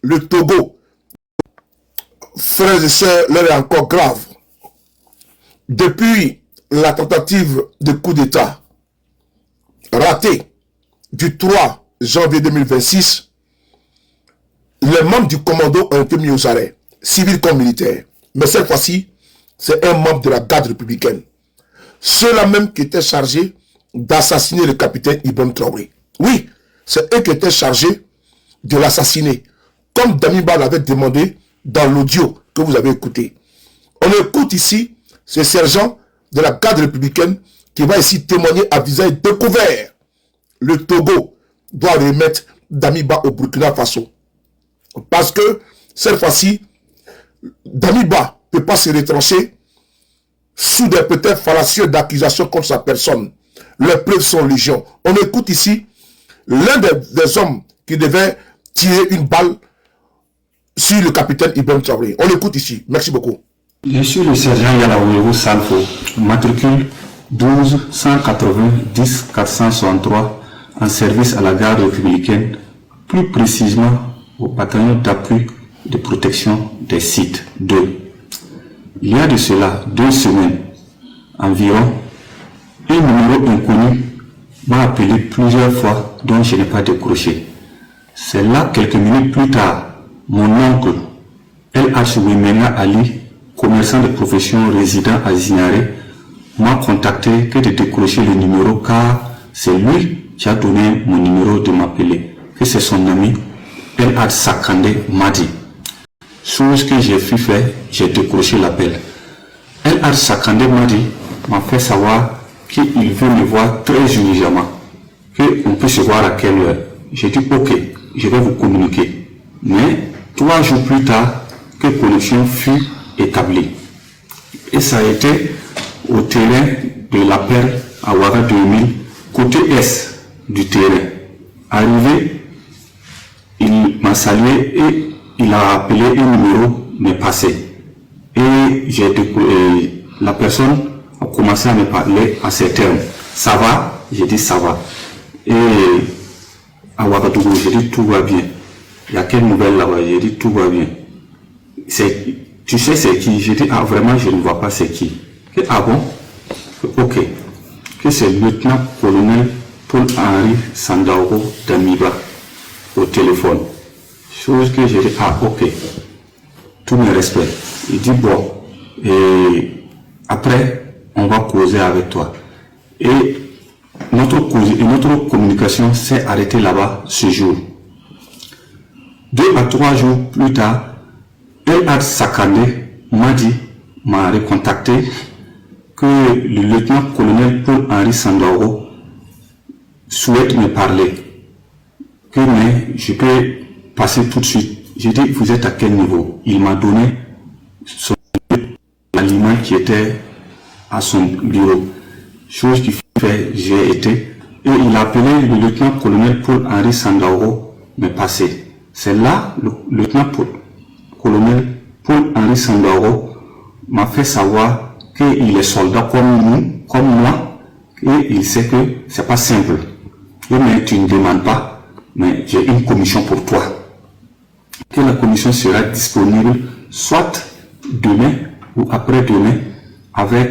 le Togo, frères et sœurs, l'heure est encore grave. Depuis la tentative de coup d'État ratée du 3 janvier 2026, les membres du commando ont été mis aux arrêts, civils comme militaires. Mais cette fois-ci, c'est un membre de la garde républicaine. Ceux-là même qui étaient chargés d'assassiner le capitaine Ibn Traoré. Oui, c'est eux qui étaient chargés de l'assassiner, comme Damiba l'avait demandé dans l'audio que vous avez écouté. On écoute ici ce sergent de la garde républicaine qui va ici témoigner à visage découvert. Le Togo doit remettre Damiba au Burkina Faso. Parce que cette fois-ci, Damiba ne peut pas se retrancher sous des peut-être fallacieux d'accusations contre sa personne. Les preuves sont légion. On écoute ici l'un des hommes qui devait tirer une balle sur le capitaine Ibn Traoré. On l'écoute ici. Merci beaucoup. Je suis le sergent Yalaoulou Salfo, matricule 12 180 10 463 en service à la garde républicaine, plus précisément au bataillon d'appui de protection des sites 2. Il y a de cela 2 semaines environ, un numéro inconnu m'a appelé plusieurs fois dont je n'ai pas décroché. C'est là, quelques minutes plus tard, mon oncle, El Wimena Ali, commerçant de profession résident à Zinaré, m'a contacté que de décrocher le numéro car c'est lui qui a donné mon numéro de m'appeler, que c'est son ami El Sakande Madi. Chose que j'ai pu faire, j'ai décroché l'appel. El Sakande Madi m'a fait savoir qu'il veut me voir très urgemment, qu'on peut se voir à quelle heure. J'ai dit ok, je vais vous communiquer. Mais 3 jours plus tard, que connexion fut établie. Et ça a été au terrain de la Perle à Ouaga 2000, côté est du terrain. Arrivé, il m'a salué et il a appelé un numéro, mais passé. Et la personne a commencé à me parler en ces termes. Ça va? J'ai dit ça va. Et à Ouagadougou, j'ai dit tout va bien. Il y a quelle nouvelle là-bas? J'ai dit tout va bien. Tu sais c'est qui? J'ai dit ah vraiment je ne vois pas c'est qui. Et, ah bon? Ok. Que c'est le lieutenant-colonel Paul-Henri Sandaogo Damiba au téléphone. Chose que j'ai dit ah ok. Tous mes respects. Il dit bon. Et après on va causer avec toi. Et notre communication s'est arrêtée là-bas ce jour. 2 à 3 jours plus tard, El Sakande m'a recontacté que le lieutenant-colonel Paul-Henri Sandaogo souhaite me parler. Que mais je peux passer tout de suite. J'ai dit vous êtes à quel niveau? Il m'a donné l'aliment qui était à son bureau. Chose qui fait, j'ai été, et il a appelé le lieutenant-colonel Paul-Henri Sandaogo me passer. C'est là, le lieutenant-colonel Paul-Henri Sandaogo m'a fait savoir qu'il est soldat comme nous, comme moi, et il sait que c'est pas simple. Mais tu ne demandes pas, mais j'ai une commission pour toi. Que la commission sera disponible soit demain ou après-demain avec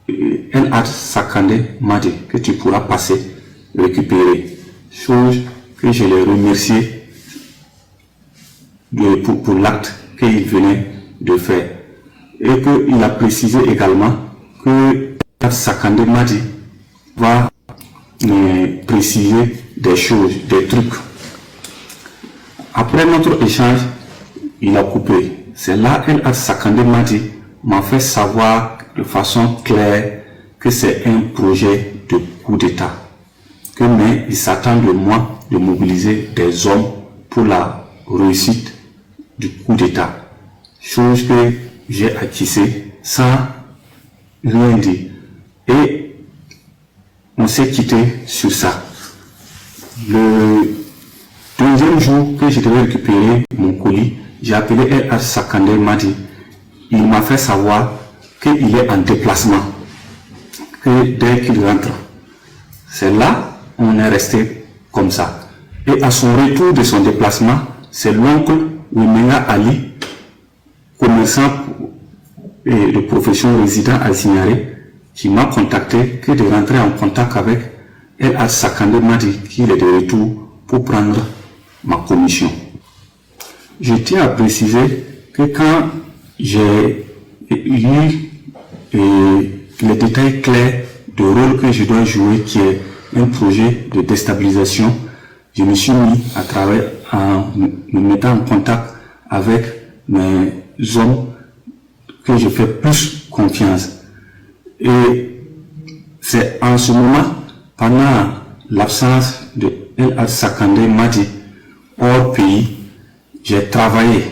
El Sakande Madi que tu pourras passer récupérer. Chose que je les remercie pour l'acte qu'il venait de faire. Et qu'il a précisé également que El Sakande Madi va préciser des choses, des trucs. Après notre échange, il a coupé. C'est là El Sakande Madi m'a fait savoir de façon claire que c'est un projet de coup d'État. Mais il s'attend de moi de mobiliser des hommes pour la réussite du coup d'État. Chose que j'ai acquisée sans rien dire. Et on s'est quitté sur ça. Le deuxième jour que je devais récupérer mon colis, j'ai appelé El Sakande Madi. Il m'a fait savoir qu'il est en déplacement, que dès qu'il rentre, c'est là on est resté comme ça. Et à son retour de son déplacement, c'est l'oncle Oumenga Ali, commerçant et de profession résident à Zignaré, qui m'a contacté que de rentrer en contact avec El Hadj Sakandé Madi, qui est de retour pour prendre ma commission. Je tiens à préciser que quand j'ai eu les détails clairs du rôle que je dois jouer, qui est un projet de déstabilisation, je me suis mis à travailler en me mettant en contact avec mes hommes que je fais plus confiance. Et c'est en ce moment, pendant l'absence de El Hadj Sakandé Madi hors pays, j'ai travaillé.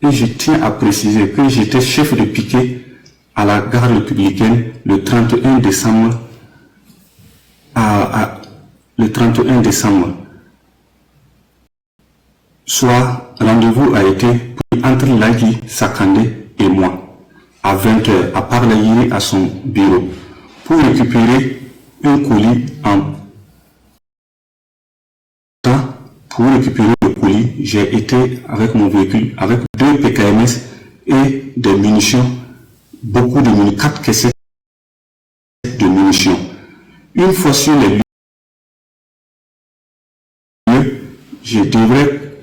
Et je tiens à préciser que j'étais chef de piquet à la gare républicaine le 31 décembre. Le 31 décembre. Soit rendez-vous a été pris entre Lagui Sakandé et moi à 20h à Parlayiri à son bureau pour récupérer un colis Pour récupérer le colis, j'ai été avec mon véhicule, avec 2 PKMS et des munitions, beaucoup de munitions, 4 caissettes de munitions. Une fois sur les lieux, je devrais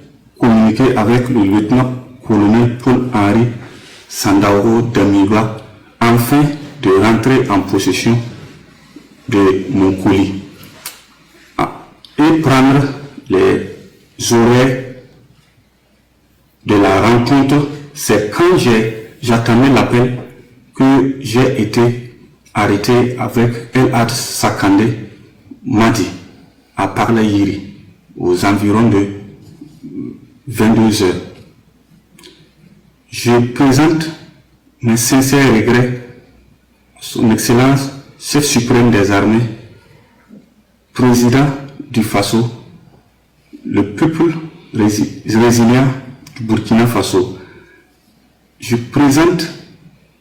communiquer avec le lieutenant-colonel Paul-Henri Sandaogo Damiba afin de rentrer en possession de mon colis et prendre les horaires de la rencontre. C'est quand j'attendais l'appel que j'ai été arrêté avec El Hadj Sakandé Madi à Parlayiri aux environs de 22h. Je présente mes sincères regrets à son Excellence, chef suprême des armées, président du Faso, le peuple résilient du Burkina Faso. Je présente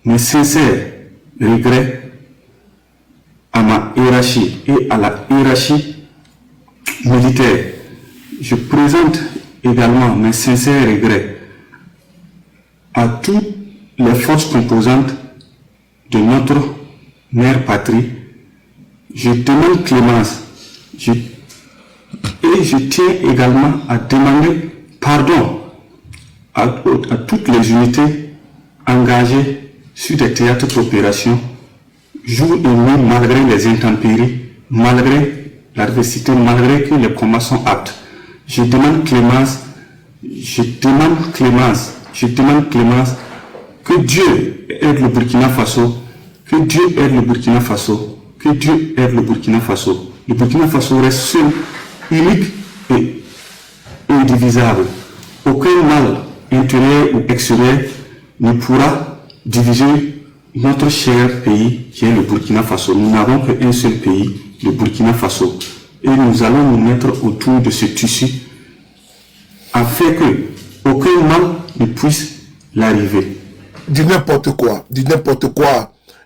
mes sincères regrets à ma hiérarchie et à la hiérarchie militaire. Je présente également mes sincères regrets à toutes les forces composantes de notre mère patrie. Je demande clémence. Et je tiens également à demander pardon à toutes les unités engagées sur des théâtres d'opération, jour et nuit, malgré les intempéries, malgré l'adversité, malgré que les combats sont aptes. Je demande clémence, que Dieu aide le Burkina Faso, que Dieu aide le Burkina Faso, que Dieu aide le Burkina Faso. Le Burkina Faso reste seul, unique et indivisible. Aucun mal intérieur ou extérieur ne pourra diviser notre cher pays qui est le Burkina Faso. Nous n'avons qu'un seul pays, le Burkina Faso. Et nous allons nous mettre autour de ce tissu afin que aucun mal ne puisse l'arriver. Dit n'importe quoi.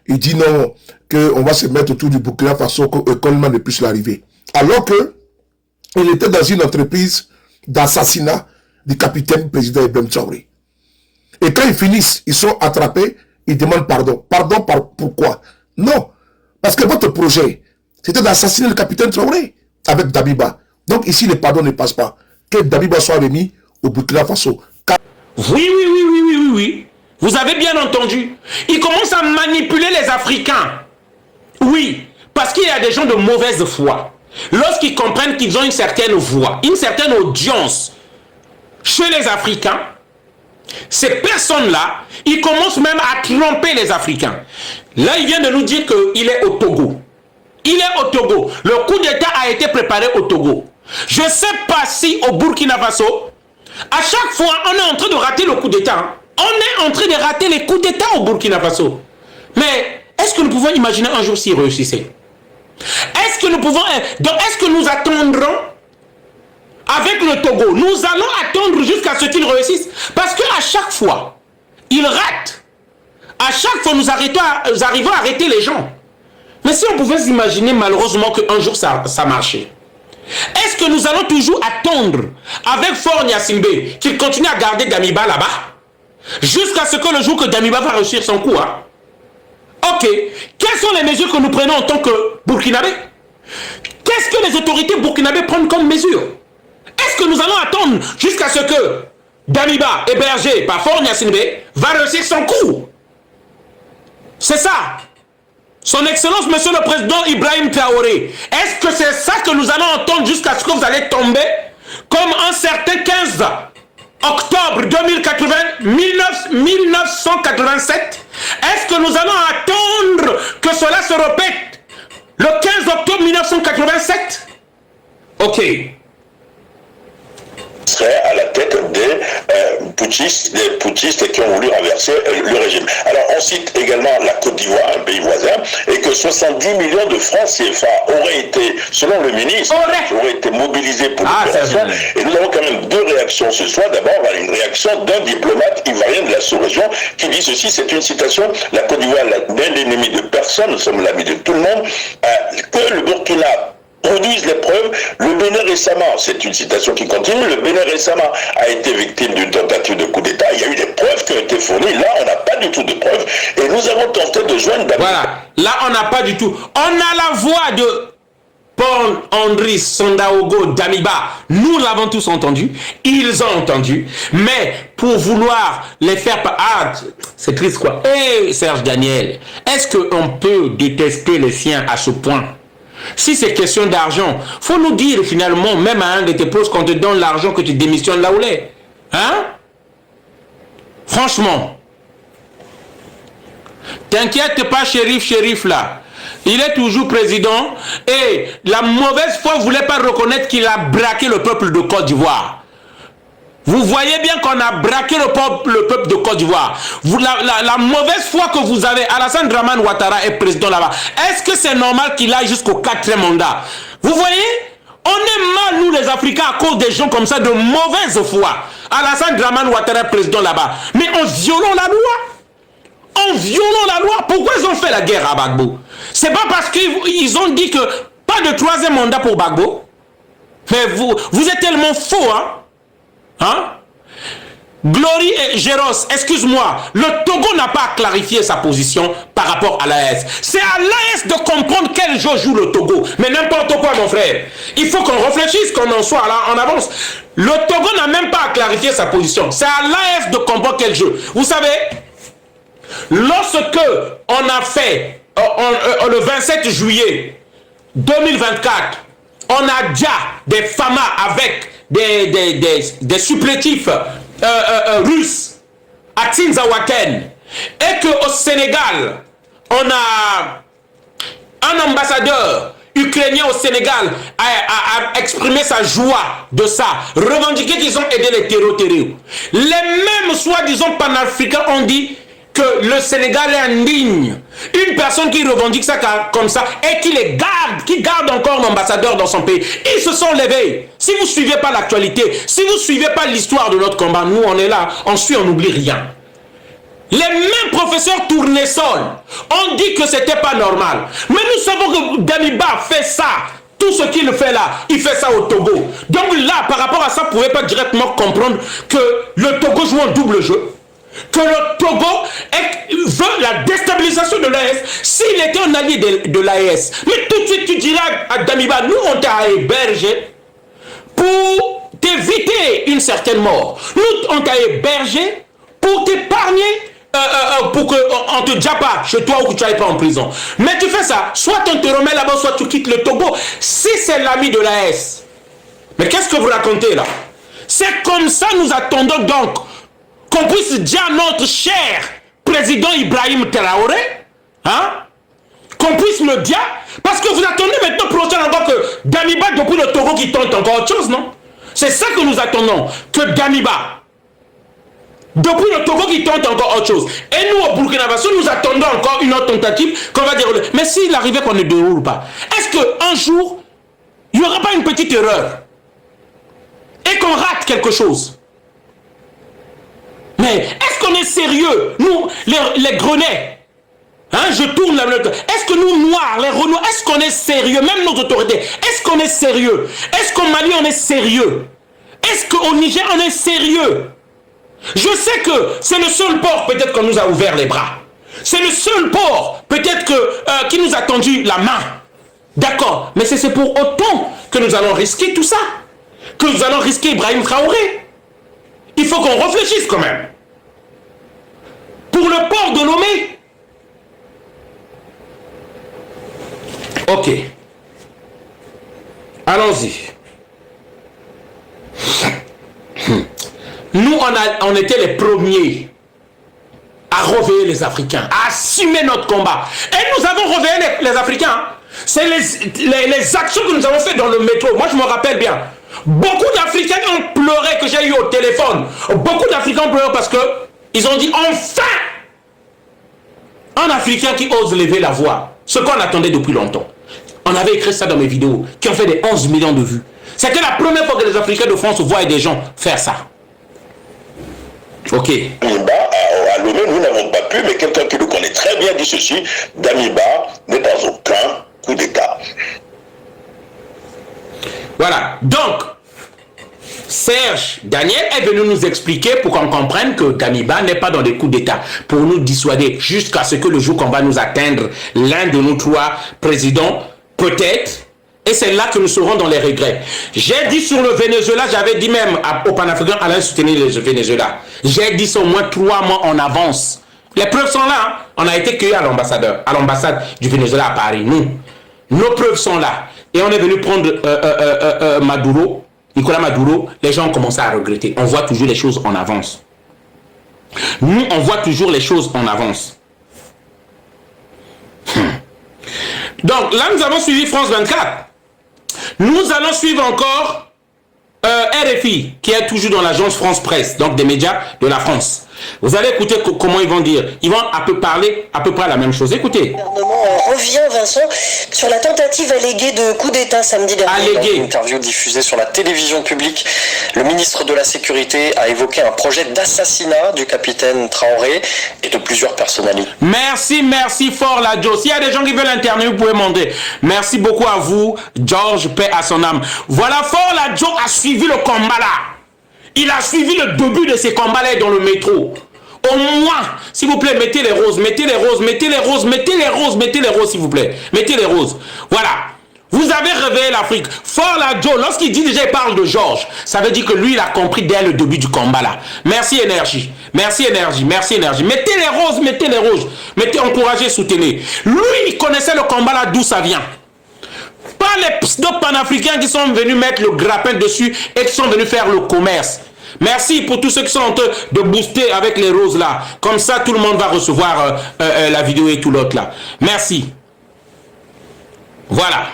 Il dit non, qu'on va se mettre autour du Burkina Faso, qu'aucun mal ne puisse l'arriver. Alors que il était dans une entreprise d'assassinat du capitaine président Ibrahim Traoré. Et quand ils finissent, ils sont attrapés, ils demandent pardon. Pourquoi? Non. Parce que votre projet, c'était d'assassiner le capitaine Traoré avec Dabiba. Donc ici, le pardon ne passe pas. Que Dabiba soit remis au Burkina Faso. Oui. Vous avez bien entendu. Ils commencent à manipuler les Africains. Oui, parce qu'il y a des gens de mauvaise foi. Lorsqu'ils comprennent qu'ils ont une certaine voix, une certaine audience chez les Africains, ces personnes-là, ils commencent même à tromper les Africains. Là, il vient de nous dire qu'il est au Togo. Il est au Togo. Le coup d'État a été préparé au Togo. Je ne sais pas si au Burkina Faso, à chaque fois, on est en train de rater le coup d'État. On est en train de rater les coups d'État au Burkina Faso. Mais est-ce que nous pouvons imaginer un jour s'ils réussissaient? Est-ce que nous attendrons avec le Togo? Nous allons attendre jusqu'à ce qu'ils réussissent. Parce qu'à chaque fois, ils ratent. À chaque fois, nous arrivons à arrêter les gens. Mais si on pouvait s'imaginer malheureusement qu'un jour ça marchait. Est-ce que nous allons toujours attendre avec Faure Gnassingbé qu'il continue à garder Damiba là-bas jusqu'à ce que le jour que Damiba va réussir son coup, hein? Ok. Quelles sont les mesures que nous prenons en tant que Burkinabé? Qu'est-ce que les autorités burkinabées prennent comme mesure? Est-ce que nous allons attendre jusqu'à ce que Damiba, hébergé par Faure Gnassingbé, va réussir son coup? C'est ça. Son Excellence, Monsieur le Président Ibrahim Traoré, est-ce que c'est ça que nous allons entendre jusqu'à ce que vous allez tomber comme un certain 15 octobre 1987? Est-ce que nous allons attendre que cela se répète le 15 octobre 1987? Ok. Serait à la tête des putschistes qui ont voulu renverser le régime. Alors on cite également la Côte d'Ivoire, un pays voisin, et que 70 millions de francs CFA auraient été, selon le ministre, auraient été mobilisés pour l'opération. Et nous avons quand même deux réactions ce soir. D'abord, une réaction d'un diplomate ivoirien de la sous-région qui dit ceci, c'est une citation: la Côte d'Ivoire n'est l'ennemi de personne, nous sommes l'ami de tout le monde, que le Burkina produisent les preuves. Le Bénin récemment, c'est une citation qui continue, le Bénin récemment a été victime d'une tentative de coup d'État. Il y a eu des preuves qui ont été fournies. Là, on n'a pas du tout de preuves. Et nous avons tenté de joindre Damiba. Voilà. Là, on n'a pas du tout. On a la voix de Paul Andris Sandaogo Damiba. Nous l'avons tous entendu. Ils ont entendu. Mais pour vouloir les faire... Ah, c'est triste quoi. Eh, Serge Daniel, est-ce qu'on peut détester les siens à ce point? Si c'est question d'argent, faut nous dire finalement, même à un de tes postes, qu'on te donne l'argent, que tu démissionnes là où l'est. Hein? Franchement. T'inquiète pas, shérif là. Il est toujours président et la mauvaise foi ne voulait pas reconnaître qu'il a braqué le peuple de Côte d'Ivoire. Vous voyez bien qu'on a braqué le peuple de Côte d'Ivoire. La mauvaise foi que vous avez, Alassane Dramane Ouattara est président là-bas. Est-ce que c'est normal qu'il aille jusqu'au 4e mandat? Vous voyez? On est mal, nous les Africains, à cause des gens comme ça, de mauvaise foi. Alassane Dramane Ouattara est président là-bas. Mais en violant la loi. En violant la loi. Pourquoi ils ont fait la guerre à Gbagbo? C'est pas parce qu'ils ont dit que pas de 3e mandat pour Gbagbo. Mais vous êtes tellement faux, hein? Hein? Glory et Géros, excuse-moi, le Togo n'a pas clarifié sa position par rapport à l'AES. C'est à l'AES de comprendre quel jeu joue le Togo. Mais n'importe quoi, mon frère. Il faut qu'on réfléchisse, qu'on en soit là en avance. Le Togo n'a même pas clarifié sa position. C'est à l'AES de comprendre quel jeu. Vous savez, lorsque on a fait, le 27 juillet 2024, on a déjà des FAMA avec des supplétifs russes à Tinzawaken, et qu'au Sénégal, on a un ambassadeur ukrainien au Sénégal a exprimé sa joie de ça, revendiqué qu'ils ont aidé les terreaux. Les mêmes soi-disant panafricains ont dit que le Sénégal est indigne. Une personne qui revendique ça comme ça et qui garde encore l'ambassadeur dans son pays. Ils se sont levés. Si vous ne suivez pas l'actualité, si vous ne suivez pas l'histoire de notre combat, nous on est là, on suit, on n'oublie rien. Les mêmes professeurs Tournesol ont dit que c'était pas normal. Mais nous savons que Damiba fait ça. Tout ce qu'il fait là, il fait ça au Togo. Donc là, par rapport à ça, vous ne pouvez pas directement comprendre que le Togo joue un double jeu. Que le Togo veut la déstabilisation de l'AES s'il était un allié de l'AES. Mais tout de suite, tu diras à Damiba, nous on t'a hébergé pour t'éviter une certaine mort. Nous on t'a hébergé pour t'épargner, pour qu'on ne te dise pas chez toi ou que tu n'ailles pas en prison. Mais tu fais ça, soit on te remet là-bas, soit tu quittes le Togo. Si c'est l'ami de l'AES. Mais qu'est-ce que vous racontez là? C'est comme ça nous attendons donc qu'on puisse dire à notre cher président Ibrahim Traoré, hein, qu'on puisse le dire, parce que vous attendez maintenant prochain encore que Damiba depuis le Togo qui tente encore autre chose, non? C'est ça que nous attendons, que Damiba depuis le Togo qui tente encore autre chose. Et nous au Burkina Faso, nous attendons encore une autre tentative qu'on va dérouler. Mais s'il arrivait qu'on ne déroule pas, est-ce qu'un jour, il n'y aura pas une petite erreur et qu'on rate quelque chose? Mais est-ce qu'on est sérieux, nous, les Grenets, Hein, je tourne la minute. Est-ce que nous, Noirs, les Renois, est-ce qu'on est sérieux? Même nos autorités, est-ce qu'on est sérieux? Est-ce qu'au Mali, on est sérieux? Est-ce qu'au Niger, on est sérieux? Je sais que c'est le seul port, peut-être qu'on nous a ouvert les bras. C'est le seul port, peut-être qui nous a tendu la main. D'accord, mais c'est pour autant que nous allons risquer tout ça. Que nous allons risquer Ibrahim Traoré. Il faut qu'on réfléchisse quand même. Pour le port de Lomé. Ok. Allons-y. Nous, on était les premiers à réveiller les Africains, à assumer notre combat. Et nous avons réveillé les Africains. C'est les actions que nous avons faites dans le métro. Moi, je me rappelle bien. Beaucoup d'Africains ont pleuré, que j'ai eu au téléphone. Beaucoup d'Africains ont pleuré parce qu'ils ont dit enfin un Africain qui ose lever la voix. Ce qu'on attendait depuis longtemps. On avait écrit ça dans mes vidéos qui ont fait des 11 millions de vues. C'était la première fois que les Africains de France voient des gens faire ça. Ok. À Lomé, nous n'avons pas pu, mais quelqu'un qui nous connaît très bien dit ceci: Damiba n'est dans aucun coup d'État. Voilà. Donc, Serge Daniel est venu nous expliquer pour qu'on comprenne que Damiba n'est pas dans des coups d'État, pour nous dissuader jusqu'à ce que le jour qu'on va nous atteindre, l'un de nous trois présidents, peut-être. Et c'est là que nous serons dans les regrets. J'ai dit sur le Venezuela, j'avais dit même au panafricain, allez soutenir le Venezuela. J'ai dit ça au moins 3 mois en avance. Les preuves sont là. Hein. On a été cueillis à l'ambassade du Venezuela à Paris. Nous, nos preuves sont là. Et on est venu prendre Maduro, Nicolas Maduro. Les gens ont commencé à regretter. On voit toujours les choses en avance. Nous, on voit toujours les choses en avance. Donc là, nous avons suivi France 24. Nous allons suivre encore RFI, qui est toujours dans l'agence France Presse, donc des médias de la France. Vous allez écouter comment ils vont dire. Ils vont parler à peu près la même chose. Écoutez. Le gouvernement revient, Vincent, sur la tentative alléguée de coup d'État samedi dernier. Dans une interview diffusée sur la télévision publique, le ministre de la Sécurité a évoqué un projet d'assassinat du capitaine Traoré et de plusieurs personnalités. Merci fort la Joe. S'il y a des gens qui veulent intervenir, vous pouvez demander. Merci beaucoup à vous, George, paix à son âme. Voilà, fort la Joe a suivi le combat là. Il a suivi le début de ces combats-là dans le métro. Au moins, s'il vous plaît, mettez les roses, mettez les roses, mettez les roses, mettez les roses, mettez les roses, s'il vous plaît. Mettez les roses. Voilà. Vous avez réveillé l'Afrique. Fort la Joe, lorsqu'il dit déjà, il parle de Georges, ça veut dire que lui, il a compris dès le début du combat là. Merci énergie. Merci énergie. Merci énergie. Mettez les roses, mettez les roses. Mettez, encouragez, soutenez. Lui, il connaissait le combat là, d'où ça vient. Pas les pseudo-panafricains qui sont venus mettre le grappin dessus et qui sont venus faire le commerce. Merci pour tous ceux qui sont en train de booster avec les roses là. Comme ça, tout le monde va recevoir la vidéo et tout l'autre là. Merci. Voilà.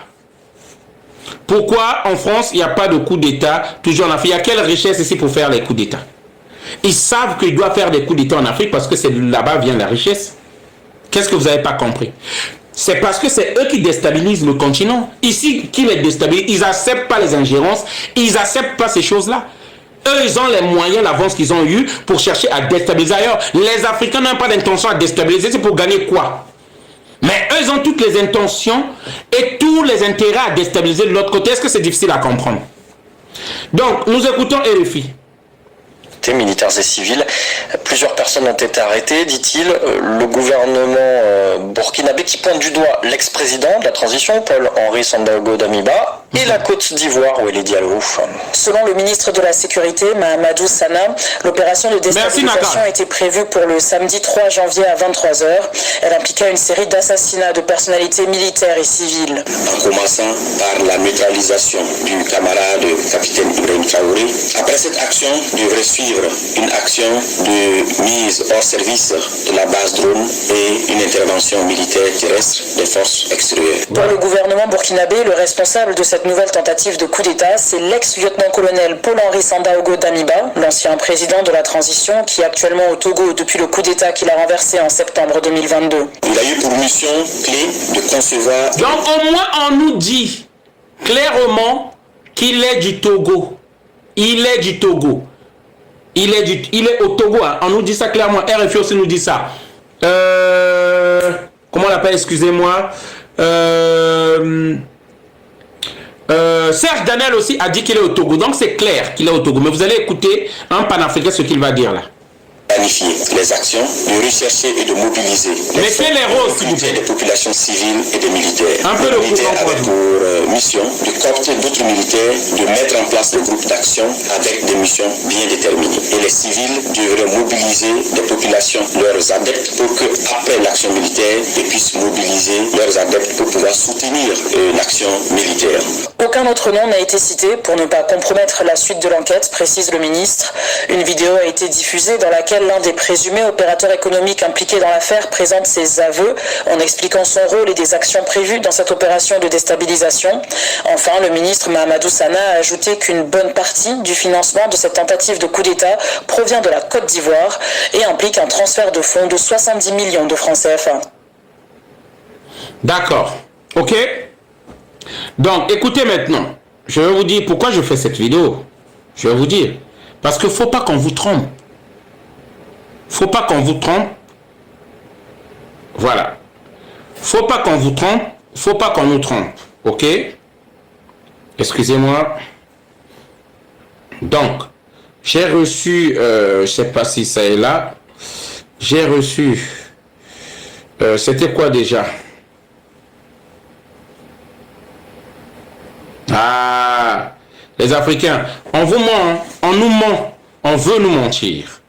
Pourquoi en France, il n'y a pas de coup d'État toujours en Afrique? Il y a quelle richesse ici pour faire les coups d'État? Ils savent qu'ils doivent faire des coups d'État en Afrique parce que c'est là-bas vient la richesse. Qu'est-ce que vous n'avez pas compris? C'est parce que c'est eux qui déstabilisent le continent. Ici, qui les déstabilisent? Ils n'acceptent pas les ingérences. Ils n'acceptent pas ces choses-là. Eux, ils ont les moyens, l'avance qu'ils ont eu pour chercher à déstabiliser ailleurs. Les Africains n'ont pas d'intention à déstabiliser. C'est pour gagner quoi? Mais eux, ils ont toutes les intentions et tous les intérêts à déstabiliser de l'autre côté. Est-ce que c'est difficile à comprendre? Donc, nous écoutons RFI. Militaires et civils. Plusieurs personnes ont été arrêtées, dit-il. Le gouvernement burkinabé qui pointe du doigt l'ex-président de la transition, Paul-Henri Sandaogo Damiba, et la Côte d'Ivoire où il est Diallo. Selon le ministre de la Sécurité, Mahamadou Sana, l'opération de déstabilisation était prévue pour le samedi 3 janvier à 23h. Elle impliquait une série d'assassinats de personnalités militaires et civiles. En commençant par la neutralisation du camarade capitaine Ibrahim Traoré, après cette action devrait suivre une action de mise hors service de la base drone et une intervention militaire terrestre des forces extérieures. Pour le gouvernement burkinabé, le responsable de cette nouvelle tentative de coup d'État, c'est l'ex-lieutenant-colonel Paul-Henri Sandaogo Damiba, l'ancien président de la transition qui est actuellement au Togo depuis le coup d'État qu'il a renversé en septembre 2022. Il a eu pour mission clé de concevoir... Donc au moins on nous dit clairement qu'il est du Togo. Il est du Togo. Il est au Togo, hein. On nous dit ça clairement. RFI aussi nous dit ça. comment on l'appelle, excusez-moi, Serge Daniel aussi a dit qu'il est au Togo. Donc c'est clair qu'il est au Togo. Mais vous allez écouter un panafricain ce qu'il va dire là. Planifier les actions, de rechercher et de mobiliser mettez les roses, s'il vous plaît, des populations civiles et des militaires. Un peu de militaires avec pour mission de coopter d'autres militaires, de mettre en place des groupes d'action avec des missions bien déterminées. Et les civils devraient mobiliser des populations, leurs adeptes, pour que après l'action militaire, ils puissent mobiliser leurs adeptes pour pouvoir soutenir l'action militaire. Aucun autre nom n'a été cité pour ne pas compromettre la suite de l'enquête, précise le ministre. Une vidéo a été diffusée dans laquelle l'un des présumés opérateurs économiques impliqués dans l'affaire présente ses aveux en expliquant son rôle et des actions prévues dans cette opération de déstabilisation. Enfin, le ministre Mahamadou Sana a ajouté qu'une bonne partie du financement de cette tentative de coup d'État provient de la Côte d'Ivoire et implique un transfert de fonds de 70 millions de francs CFA. D'accord. Ok. Donc, écoutez maintenant. Je vais vous dire pourquoi je fais cette vidéo. Je vais vous dire. Parce qu'il ne faut pas qu'on vous trompe. Faut pas qu'on vous trompe. Voilà. Faut pas qu'on vous trompe. Faut pas qu'on nous trompe. Ok? Excusez-moi. Donc, j'ai reçu, je sais pas si ça est là. J'ai reçu, c'était quoi déjà? Ah, les Africains, on vous ment, on nous ment, on veut nous mentir.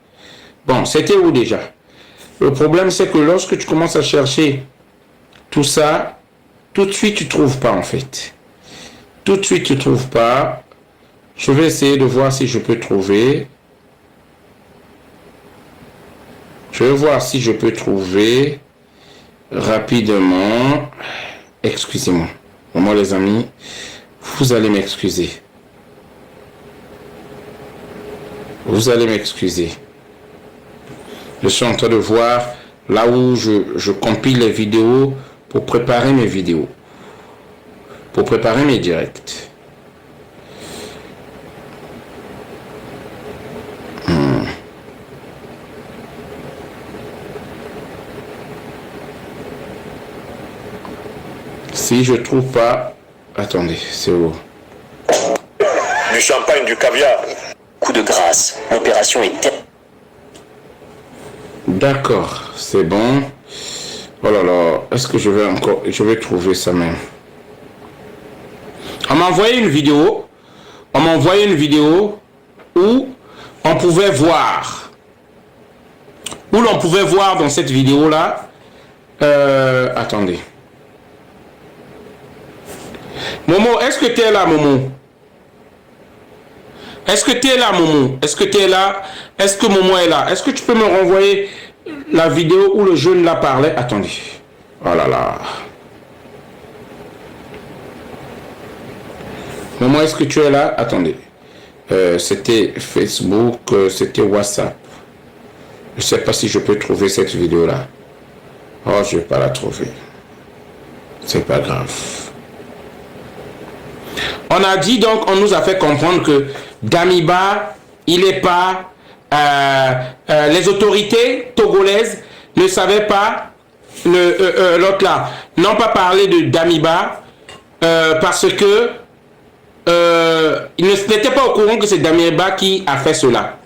Bon, c'était où déjà? Le problème, c'est que lorsque tu commences à chercher tout ça, tout de suite, tu ne trouves pas, en fait. Tout de suite, tu ne trouves pas. Je vais essayer de voir si je peux trouver. Je vais voir si je peux trouver rapidement. Excusez-moi. Moi, les amis, vous allez m'excuser. Vous allez m'excuser. Je suis en train de voir là où je compile les vidéos pour préparer mes vidéos. Pour préparer mes directs. Si je trouve pas... Attendez, c'est où? Du champagne, du caviar. Coup de grâce. L'opération est... D'accord, c'est bon. Oh là là, est-ce que je vais encore... Je vais trouver ça même. On m'a envoyé une vidéo. On m'a envoyé une vidéo où on pouvait voir. Où l'on pouvait voir dans cette vidéo-là... attendez. Momo, est-ce que tu es là, Momo? Est-ce que tu es là, Momo? Est-ce que tu es là? Est-ce que Momo est là? Est-ce que tu peux me renvoyer la vidéo où le jeune là parlait? Attendez. Oh là là. Momo, est-ce que tu es là? Attendez. C'était Facebook, c'était WhatsApp. Je ne sais pas si je peux trouver cette vidéo-là. Oh, je ne vais pas la trouver. C'est pas grave. On a dit donc, on nous a fait comprendre que Damiba, il n'est pas... les autorités togolaises ne savaient pas, l'autre là, n'ont pas parlé de Damiba parce que ils n'étaient pas au courant que c'est Damiba qui a fait cela.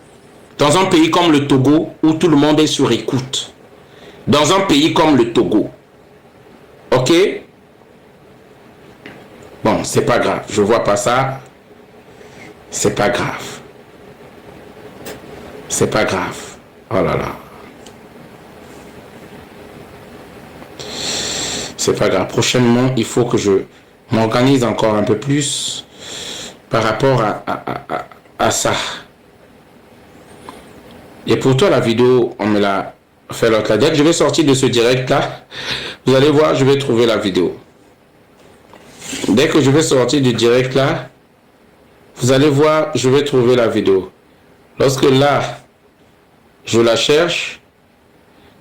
Dans un pays comme le Togo, où tout le monde est sur écoute. Dans un pays comme le Togo. Ok? Bon, c'est pas grave. Je vois pas ça. C'est pas grave. C'est pas grave. Oh là là. C'est pas grave. Prochainement, il faut que je m'organise encore un peu plus par rapport à ça. Et pour toi, la vidéo, on me l'a fait l'autre là. Dès que je vais sortir de ce direct là, vous allez voir, je vais trouver la vidéo. Dès que je vais sortir du direct là, vous allez voir, je vais trouver la vidéo. Lorsque là, je la cherche,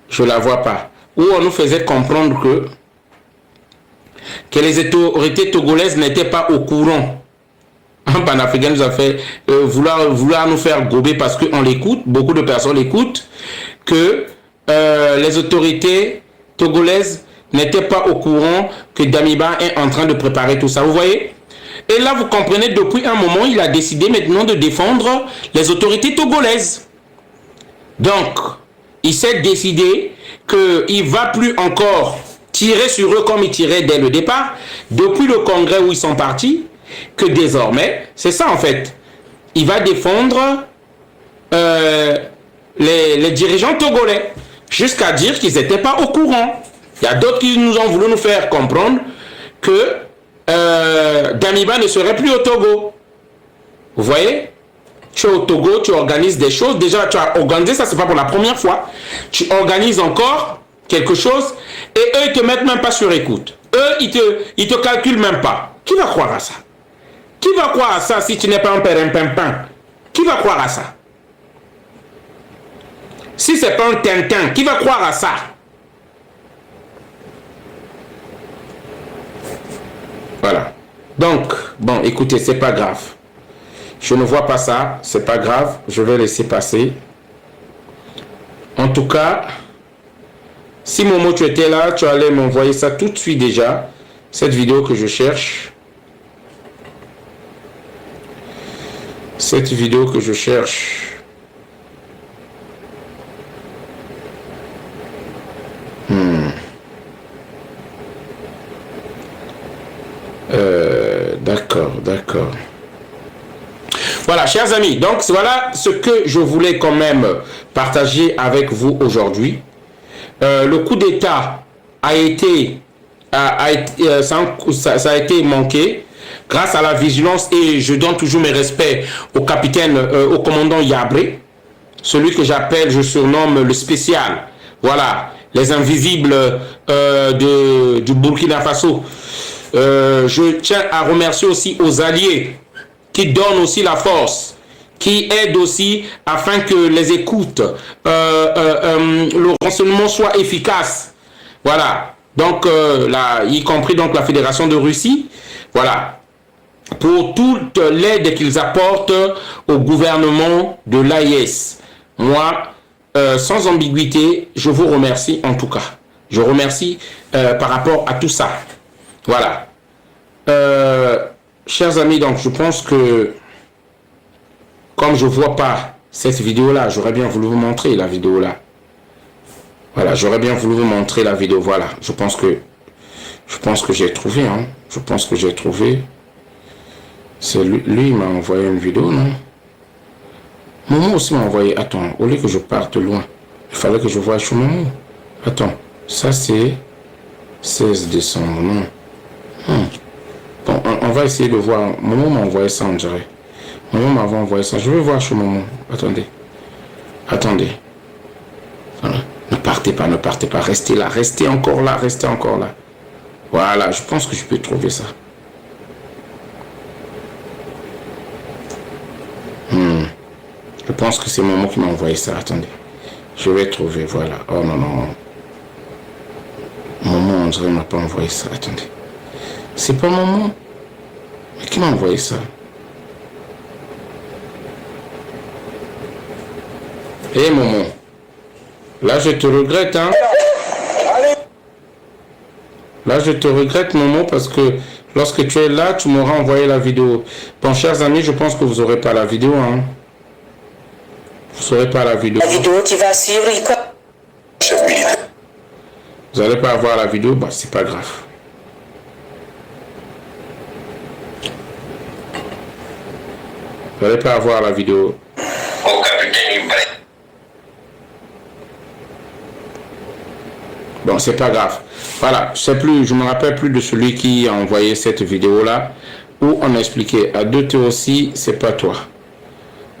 je la vois pas. Où on nous faisait comprendre que les autorités togolaises n'étaient pas au courant. Un panafricain nous a fait vouloir nous faire gober parce qu'on l'écoute, beaucoup de personnes l'écoutent, que les autorités togolaises n'était pas au courant que Damiba est en train de préparer tout ça. Vous voyez? Et là, vous comprenez, depuis un moment, il a décidé maintenant de défendre les autorités togolaises. Donc, il s'est décidé qu'il ne va plus encore tirer sur eux comme il tirait dès le départ, depuis le congrès où ils sont partis, que désormais, c'est ça en fait, il va défendre les dirigeants togolais, jusqu'à dire qu'ils n'étaient pas au courant. Il y a d'autres qui nous ont voulu nous faire comprendre que Damiba ne serait plus au Togo. Vous voyez? Tu es au Togo, tu organises des choses. Déjà, tu as organisé, ça c'est pas pour la première fois. Tu organises encore quelque chose et eux, ils te mettent même pas sur écoute. Eux, ils te calculent même pas. Qui va croire à ça? Qui va croire à ça si tu n'es pas un périmpinpin? Qui va croire à ça? Si c'est pas un Tintin, qui va croire à ça? Voilà. Donc, bon, écoutez, c'est pas grave. Je ne vois pas ça, c'est pas grave, je vais laisser passer. En tout cas, si Momo tu étais là, tu allais m'envoyer ça tout de suite déjà, cette vidéo que je cherche. Cette vidéo que je cherche. D'accord. Voilà, chers amis, donc voilà ce que je voulais quand même partager avec vous aujourd'hui. Le coup d'État a été manqué grâce à la vigilance, et je donne toujours mes respects au capitaine, au commandant Yabré, celui que j'appelle, je surnomme le spécial. Voilà, les invisibles du Burkina Faso. Je tiens à remercier aussi aux alliés qui donnent aussi la force, qui aident aussi afin que les écoutes, le renseignement soit efficace. Voilà. Donc, y compris donc la Fédération de Russie. Voilà. Pour toute l'aide qu'ils apportent au gouvernement de l'AIS. Moi, sans ambiguïté, je vous remercie en tout cas. Je remercie par rapport à tout ça. Voilà. Chers amis, donc je pense que comme je vois pas cette vidéo là, j'aurais bien voulu vous montrer la vidéo là. Voilà, j'aurais bien voulu vous montrer la vidéo. Voilà, je pense que j'ai trouvé, hein. Je pense que j'ai trouvé. C'est lui, il m'a envoyé une vidéo, non? Momo aussi m'a envoyé. Attends, au lieu que je parte loin, il fallait que je voie chez Momo. Attends, ça c'est 16 décembre, non? Bon, on va essayer de voir. Momo m'a envoyé ça, on dirait. Momo m'avait envoyé ça. Je vais voir chez Momo. Attendez. Voilà. Ne partez pas. Restez là. Restez encore là. Voilà, je pense que je peux trouver ça. Je pense que c'est Momo qui m'a envoyé ça. Attendez. Je vais trouver. Voilà. Oh non. Momo, on dirait, m'a pas envoyé ça. Attendez. C'est pas Momo. Mais qui m'a envoyé ça? Eh Momo. Là je te regrette, hein. Là je te regrette, Momo, parce que lorsque tu es là, tu m'auras envoyé la vidéo. Bon, chers amis, je pense que vous n'aurez pas la vidéo, hein. Vous n'aurez pas la vidéo. La vidéo qui va suivre, vous n'allez pas avoir la vidéo, bah c'est pas grave. Vous n'allez pas avoir la vidéo. Au capitaine Ibrahim. Bon, c'est pas grave. Voilà, je me rappelle plus de celui qui a envoyé cette vidéo-là, où on a expliqué à deux toi aussi, c'est pas toi.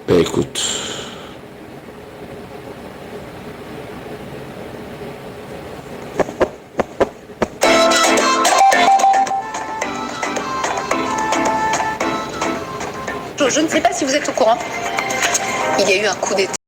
Ben écoute. Je ne sais pas si vous êtes au courant. Il y a eu un coup d'État.